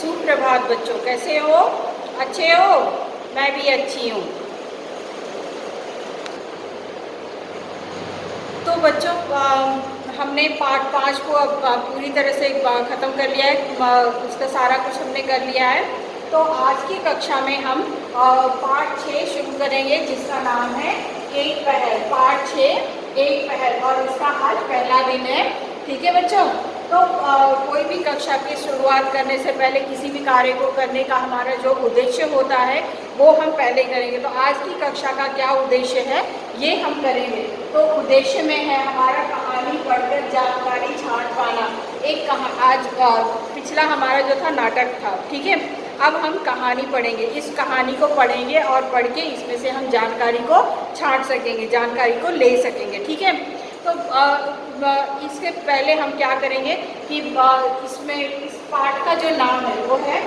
सुप्रभात बच्चों, कैसे हो? अच्छे हो? मैं भी अच्छी हूँ। तो बच्चों, हमने पार्ट 5 को अब पूरी तरह से ख़त्म कर लिया है। उसका सारा कुछ हमने कर लिया है। तो आज की कक्षा में हम पार्ट 6 शुरू करेंगे, जिसका नाम है एक पहल। पार्ट 6 एक पहल, और इसका आज पहला दिन है। ठीक है बच्चों? तो कोई भी कक्षा की शुरुआत करने से पहले किसी भी कार्य को करने का हमारा जो उद्देश्य होता है वो हम पहले करेंगे। तो आज की कक्षा का क्या उद्देश्य है ये हम करेंगे। तो उद्देश्य में है हमारा कहानी पढ़कर जानकारी छांट पाना। आज पिछला हमारा जो था नाटक था, ठीक है। अब हम कहानी पढ़ेंगे, इस कहानी को पढ़ेंगे और पढ़ के इसमें से हम जानकारी को छांट सकेंगे, जानकारी को ले सकेंगे, ठीक है। तो इसके पहले हम क्या करेंगे कि इसमें इस पाठ का जो नाम है वो है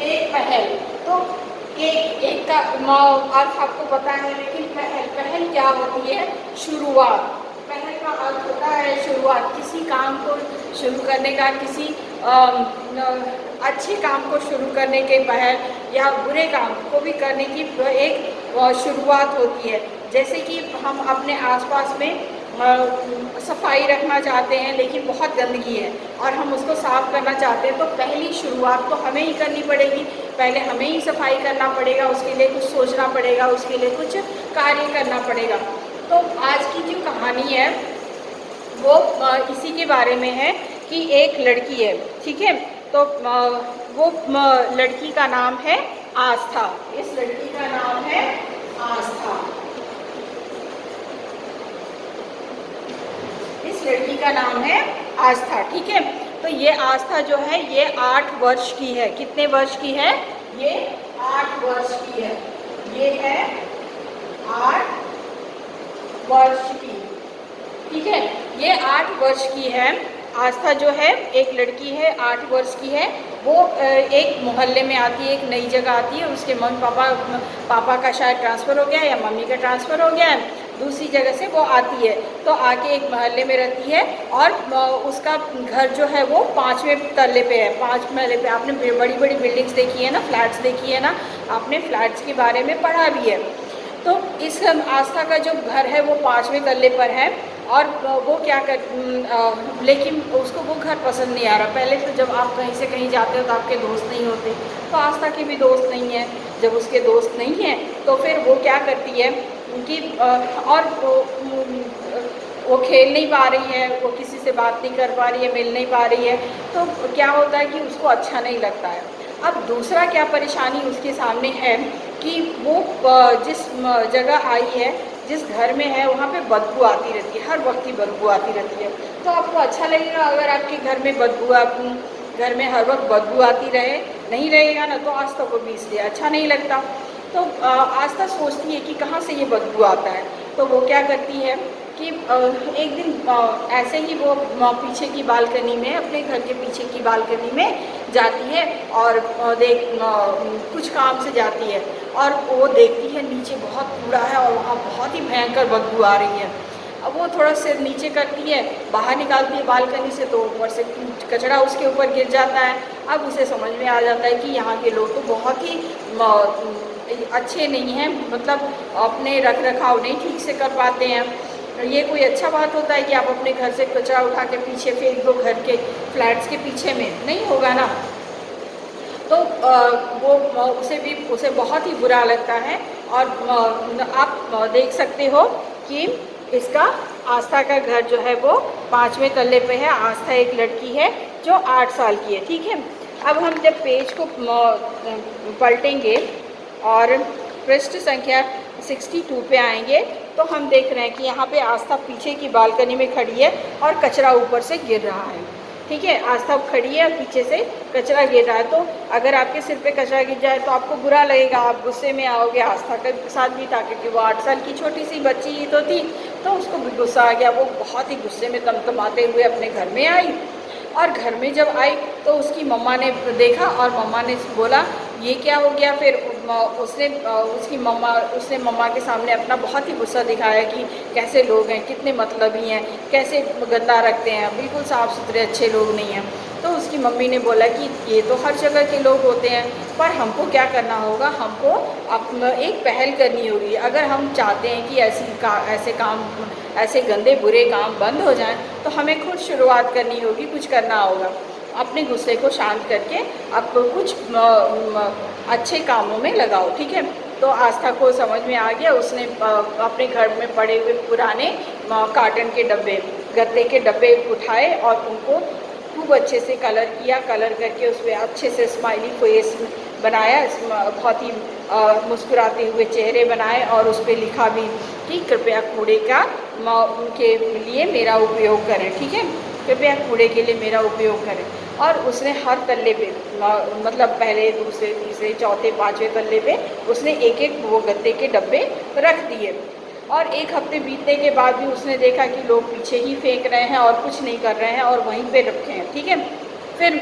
एक पहल। तो एक का अर्थ आपको पता है, लेकिन पहल क्या होती है? शुरुआत। पहल का अर्थ होता है शुरुआत, किसी काम को शुरू करने का, किसी अच्छे काम को शुरू करने के पहल या बुरे काम को भी करने की एक शुरुआत होती है। जैसे कि हम अपने आसपास में सफाई रखना चाहते हैं, लेकिन बहुत गंदगी है और हम उसको साफ़ करना चाहते हैं, तो पहली शुरुआत तो हमें ही करनी पड़ेगी। पहले हमें ही सफाई करना पड़ेगा, उसके लिए कुछ सोचना पड़ेगा, उसके लिए कुछ कार्य करना पड़ेगा। तो आज की जो कहानी है वो इसी के बारे में है कि एक लड़की है, ठीक है। तो वो लड़की का नाम है आस्था। इस लड़की का नाम है आस्था। इस लड़की का नाम है आस्था, ठीक है। तो ये आस्था जो है ये 8 वर्ष की है। कितने वर्ष की है? ये 8 वर्ष की है। ये है 8 वर्ष की, ठीक है। ये 8 वर्ष की है। आस्था जो है एक लड़की है, 8 वर्ष की है। वो एक मोहल्ले में आती है, एक नई जगह आती है। उसके मम्मी पापा का शायद ट्रांसफ़र हो गया है या मम्मी का ट्रांसफ़र हो गया है, दूसरी जगह से वो आती है। तो आके एक मोहल्ले में रहती है और उसका घर जो है वो 5वें तल्ले पे है। 5 महले पे। आपने बड़ी बड़ी बिल्डिंग्स देखी है ना, फ्लैट्स देखी है ना, आपने फ्लैट्स के बारे में पढ़ा भी है। तो इस आस्था का जो घर है वो 5वें तल्ले पर है। और वो क्या कर लेकिन उसको वो घर पसंद नहीं आ रहा। पहले तो जब आप कहीं से कहीं जाते हो तो आपके दोस्त नहीं होते, तो आस्था के भी दोस्त नहीं हैं। जब उसके दोस्त नहीं हैं तो फिर वो क्या करती है कि और वो खेल नहीं पा रही है, वो किसी से बात नहीं कर पा रही है, मिल नहीं पा रही है। तो क्या होता है कि उसको अच्छा नहीं लगता है। अब दूसरा क्या परेशानी उसके सामने है कि वो जिस जगह आई है, जिस घर में है, वहाँ पे बदबू आती रहती है, हर वक्त की बदबू आती रहती है। तो आपको अच्छा लगेगा अगर आपके घर में घर में हर वक्त बदबू आती रहे? नहीं रहेगा ना। तो आस्था को भी इसलिए अच्छा नहीं लगता। तो आस्था सोचती है कि कहाँ से ये बदबू आता है। तो वो क्या करती है कि एक दिन ऐसे ही वो पीछे की बालकनी में, अपने घर के पीछे की बालकनी में जाती है और कुछ काम से जाती है और वो देखती है नीचे बहुत कूड़ा है और वहाँ बहुत ही भयंकर बदबू आ रही है। अब वो थोड़ा सिर नीचे करती है, बाहर निकालती है बालकनी से, तो ऊपर से कचरा उसके ऊपर गिर जाता है। अब उसे समझ में आ जाता है कि यहाँ के लोग तो बहुत ही अच्छे नहीं हैं, मतलब अपने रख रखाव नहीं ठीक से कर पाते हैं। ये कोई अच्छा बात होता है कि आप अपने घर से कचरा उठा के पीछे फेंक दो, घर के फ्लैट्स के पीछे में? नहीं होगा ना। तो उसे बहुत ही बुरा लगता है। और आप देख सकते हो कि इसका आस्था का घर जो है वो 5वें तल्ले पे है। आस्था एक लड़की है जो 8 साल की है, ठीक है। अब हम जब पेज को पलटेंगे और पृष्ठ संख्या 62 पे आएंगे तो हम देख रहे हैं कि यहाँ पे आस्था पीछे की बालकनी में खड़ी है और कचरा ऊपर से गिर रहा है, ठीक है। आस्था खड़ी है और पीछे से कचरा गिर रहा है। तो अगर आपके सिर पे कचरा गिर जाए तो आपको बुरा लगेगा, आप गुस्से में आओगे। आस्था के साथ भी था, क्योंकि वो 8 साल की छोटी सी बच्ची ही तो थी, तो उसको भी गुस्सा आ गया। वो बहुत ही गुस्से में तमतमाते हुए अपने घर में आई। और घर में जब आई तो उसकी मम्मा ने देखा और मम्मा ने बोला ये क्या हो गया। फिर उसने मम्मा के सामने अपना बहुत ही गुस्सा दिखाया कि कैसे लोग हैं, कितने मतलबी हैं, कैसे गंदा रखते हैं, बिल्कुल साफ़ सुथरे अच्छे लोग नहीं हैं। तो उसकी मम्मी ने बोला कि ये तो हर जगह के लोग होते हैं, पर हमको क्या करना होगा, हमको अपना एक पहल करनी होगी। अगर हम चाहते हैं कि ऐसे गंदे बुरे काम बंद हो जाएं, तो हमें खुद शुरुआत करनी होगी, कुछ करना होगा। अपने गुस्से को शांत करके आपको कुछ अच्छे कामों में लगाओ, ठीक है। तो आस्था को समझ में आ गया। उसने अपने घर में पड़े हुए पुराने कार्टन के डब्बे, गत्ते के डब्बे उठाए और उनको खूब अच्छे से कलर किया। कलर करके उसमें अच्छे से स्माइली फेस बनाया, बहुत ही मुस्कुराते हुए चेहरे बनाए, और उस पर लिखा भी कि कृपया कूड़े का उनके लिए मेरा उपयोग करें, ठीक है, कृपया कूड़े के लिए मेरा उपयोग करें। और उसने हर तल्ले पे, मतलब पहले, दूसरे, तीसरे, चौथे, पाँचवें तल्ले पे उसने एक एक वो गत्ते के डब्बे रख दिए। और एक हफ्ते बीतने के बाद भी उसने देखा कि लोग पीछे ही फेंक रहे हैं और कुछ नहीं कर रहे हैं और वहीं पे रखे हैं, ठीक है। फिर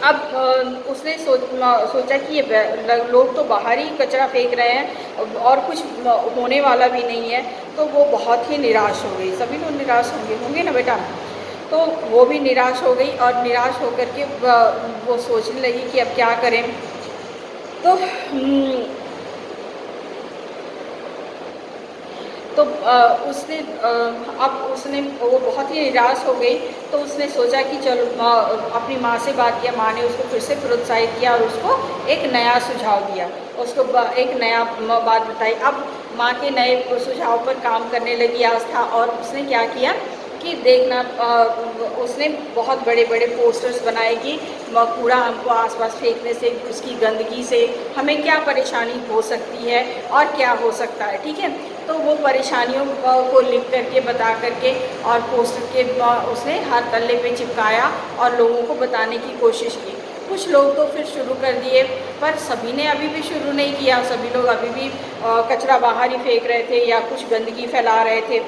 अब उसने सोचा कि ये लोग तो बाहर ही कचरा फेंक रहे हैं और कुछ होने वाला भी नहीं है, तो वो बहुत ही निराश हो गई। सभी लोग निराश होंगे ना बेटा। तो वो भी निराश हो गई, और निराश होकर के वो सोचने लगी कि अब क्या करें। तो उसने वो बहुत ही निराश हो गई। तो उसने सोचा कि चलो, अपनी माँ से बात किया। माँ ने उसको फिर से प्रोत्साहित किया और उसको एक नया सुझाव दिया, उसको एक नया बात बताई। अब माँ के नए सुझाव पर काम करने लगी आस्था। और उसने क्या किया कि देखना, उसने बहुत बड़े बड़े पोस्टर्स बनाए कि कूड़ा हमको आसपास फेंकने से, उसकी गंदगी से हमें क्या परेशानी हो सकती है और क्या हो सकता है, ठीक है। तो वो परेशानियों को लिख करके, बता करके, और पोस्टर के उसने हर तल्ले पे चिपकाया और लोगों को बताने की कोशिश की। कुछ लोग तो फिर शुरू कर दिए, पर सभी ने अभी भी शुरू नहीं किया। सभी लोग अभी भी कचरा बाहर ही फेंक रहे थे या कुछ गंदगी फैला रहे थे।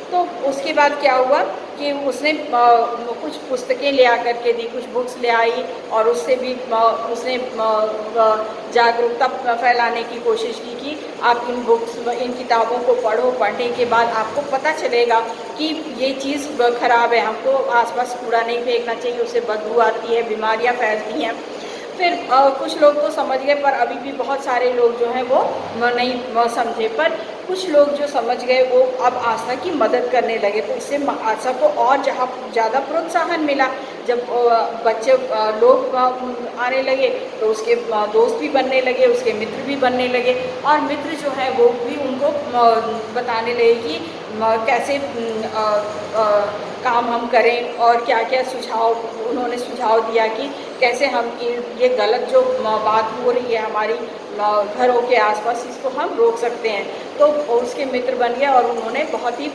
तो उसके बाद क्या हुआ कि उसने कुछ पुस्तकें ले आ करके दी, कुछ बुक्स ले आई, और उससे भी उसने जागरूकता फैलाने की कोशिश की कि आप इन बुक्स, इन किताबों को पढ़ो। पढ़ने के बाद आपको पता चलेगा कि ये चीज़ ख़राब है, हमको आसपास कूड़ा नहीं फेंकना चाहिए, उससे बदबू आती है, बीमारियाँ फैलती हैं। फिर कुछ लोग तो समझ गए, पर अभी भी बहुत सारे लोग जो हैं वो नहीं समझे। पर कुछ लोग जो समझ गए वो अब आस्था की मदद करने लगे। तो इससे आस्था को और ज़्यादा प्रोत्साहन मिला। जब बच्चे लोग आने लगे, तो उसके दोस्त भी बनने लगे, उसके मित्र भी बनने लगे, और मित्र जो है वो भी उनको बताने लगे कि कैसे काम हम करें, और क्या क्या सुझाव उन्होंने सुझाव दिया कि कैसे हम ये गलत जो बात हो रही है हमारी घरों के आसपास, इसको हम रोक सकते हैं। तो उसके मित्र बन गया और उन्होंने बहुत ही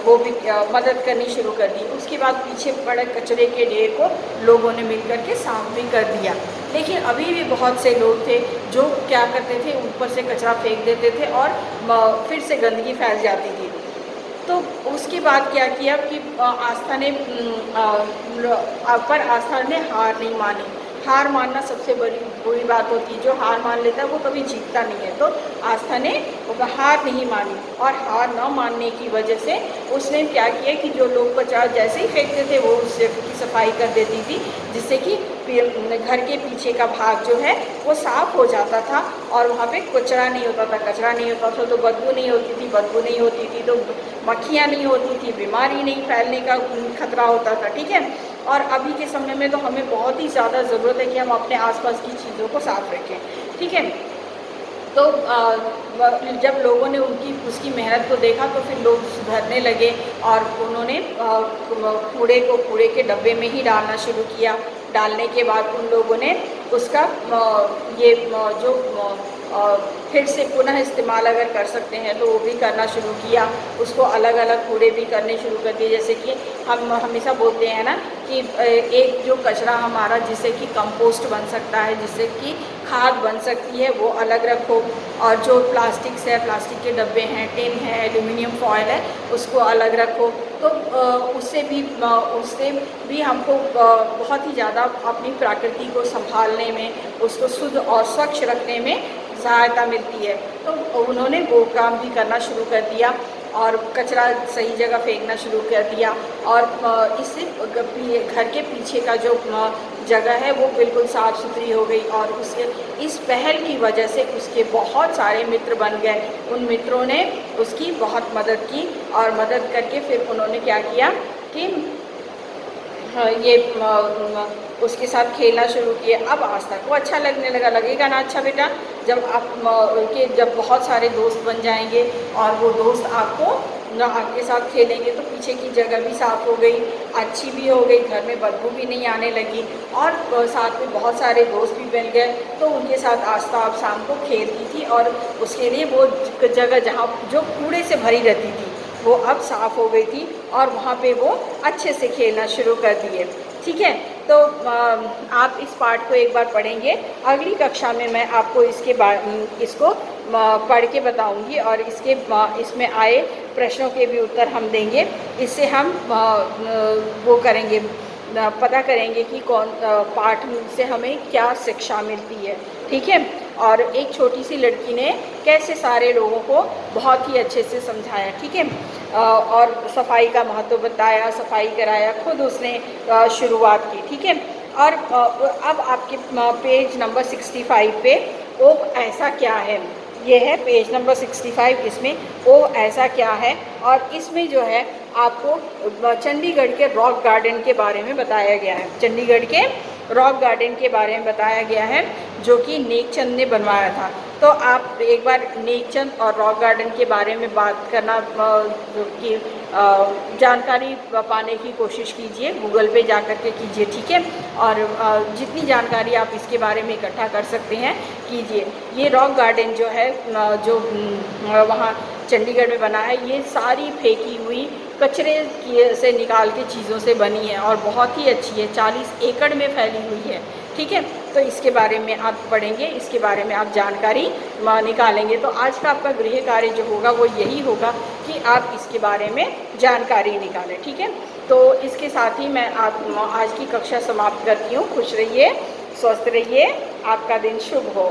वो भी मदद करनी शुरू कर दी। उसके बाद पीछे पड़े कचरे के ढेर को लोगों ने मिलकर के साफ भी कर दिया। लेकिन अभी भी बहुत से लोग थे जो क्या करते थे, ऊपर से कचरा फेंक देते थे और फिर से गंदगी फैल जाती थी। तो उसके बाद क्या किया कि आस्था ने पर आस्था ने हार नहीं मानी। हार मानना सबसे बुरी बात होती है। जो हार मान लेता है वो कभी जीतता नहीं है। तो आस्था ने हार नहीं मानी, और हार न मानने की वजह से उसने क्या किया कि जो लोग कचरा जैसे ही फेंकते थे वो उस जगह की सफाई कर देती थी, जिससे कि घर के पीछे का भाग जो है वो साफ हो जाता था और वहाँ पे कचरा नहीं होता था। कचरा नहीं होता था तो बदबू नहीं होती थी, बदबू नहीं होती थी तो मक्खियाँ नहीं होती थी, बीमारी नहीं फैलने का खतरा होता था, ठीक है। और अभी के समय में तो हमें बहुत ही ज़्यादा ज़रूरत है कि हम अपने आसपास की चीज़ों को साफ रखें, ठीक है। तो जब लोगों ने उसकी मेहनत को देखा तो फिर लोग सुधरने लगे और उन्होंने कूड़े के डब्बे में ही डालना शुरू किया। डालने के बाद उन लोगों ने उसका फिर से पुनः इस्तेमाल अगर कर सकते हैं तो वो भी करना शुरू किया। उसको अलग अलग कूड़े भी करने शुरू कर दिए। जैसे कि हम हमेशा बोलते हैं ना कि एक जो कचरा हमारा जिससे कि कंपोस्ट बन सकता है, जिससे कि खाद बन सकती है, वो अलग रखो। और जो प्लास्टिक्स है, प्लास्टिक के डब्बे हैं, टिन है, एल्यूमिनियम फॉयल है, उसको अलग रखो। तो उससे भी हमको बहुत ही ज़्यादा अपनी प्रकृति को संभालने में, उसको शुद्ध और स्वच्छ रखने में सहायता मिलती है। तो उन्होंने वो काम भी करना शुरू कर दिया। और कचरा सही जगह फेंकना शुरू कर दिया। और इससे घर के पीछे का जो जगह है वो बिल्कुल साफ़ सुथरी हो गई। और उसके इस पहल की वजह से उसके बहुत सारे मित्र बन गए। उन मित्रों ने उसकी बहुत मदद की और मदद करके फिर उन्होंने क्या किया कि ये उसके साथ खेलना शुरू किया। अब आस्था को अच्छा लगने लगा। लगेगा ना अच्छा बेटा, जब बहुत सारे दोस्त बन जाएंगे और वो दोस्त आपके साथ खेलेंगे तो पीछे की जगह भी साफ़ हो गई, अच्छी भी हो गई, घर में बदबू भी नहीं आने लगी और साथ में बहुत सारे दोस्त भी बन गए। तो उनके साथ आस्था अब शाम को खेलती थी और उसके लिए वो जगह जहाँ जो कूड़े से भरी रहती थी वो अब साफ़ हो गई थी और वहाँ पे वो अच्छे से खेलना शुरू कर दिए। ठीक है, तो आप इस पार्ट को एक बार पढ़ेंगे। अगली कक्षा में मैं आपको इसको पढ़ के बताऊंगी और इसमें आए प्रश्नों के भी उत्तर हम देंगे। इससे हम वो करेंगे, पता करेंगे कि पाठ से हमें क्या शिक्षा मिलती है। ठीक है, और एक छोटी सी लड़की ने कैसे सारे लोगों को बहुत ही अच्छे से समझाया। ठीक है, और सफाई का महत्व बताया, सफाई कराया, खुद उसने शुरुआत की। ठीक है, और अब आपके पेज नंबर 65 पे ओ ऐसा क्या है, ये है पेज नंबर 65। इसमें ओ ऐसा क्या है और इसमें जो है आपको चंडीगढ़ के रॉक गार्डन के बारे में बताया गया है। चंडीगढ़ के रॉक गार्डन के बारे में बताया गया है जो कि नेकचंद ने बनवाया था। तो आप एक बार नेकचंद और रॉक गार्डन के बारे में बात करना की जानकारी पाने की कोशिश कीजिए, गूगल पे जा कर के कीजिए। ठीक है, और जितनी जानकारी आप इसके बारे में इकट्ठा कर सकते हैं कीजिए। ये रॉक गार्डन जो है जो वहाँ चंडीगढ़ में बना है, ये सारी फेंकी हुई कचरे से निकाल के चीज़ों से बनी है और बहुत ही अच्छी है, 40 एकड़ में फैली हुई है। ठीक है, तो इसके बारे में आप पढ़ेंगे, इसके बारे में आप जानकारी निकालेंगे। तो आज का आपका गृह कार्य जो होगा वो यही होगा कि आप इसके बारे में जानकारी निकालें। ठीक है, तो इसके साथ ही मैं आज की कक्षा समाप्त करती हूँ। खुश रहिए, स्वस्थ रहिए, आपका दिन शुभ हो।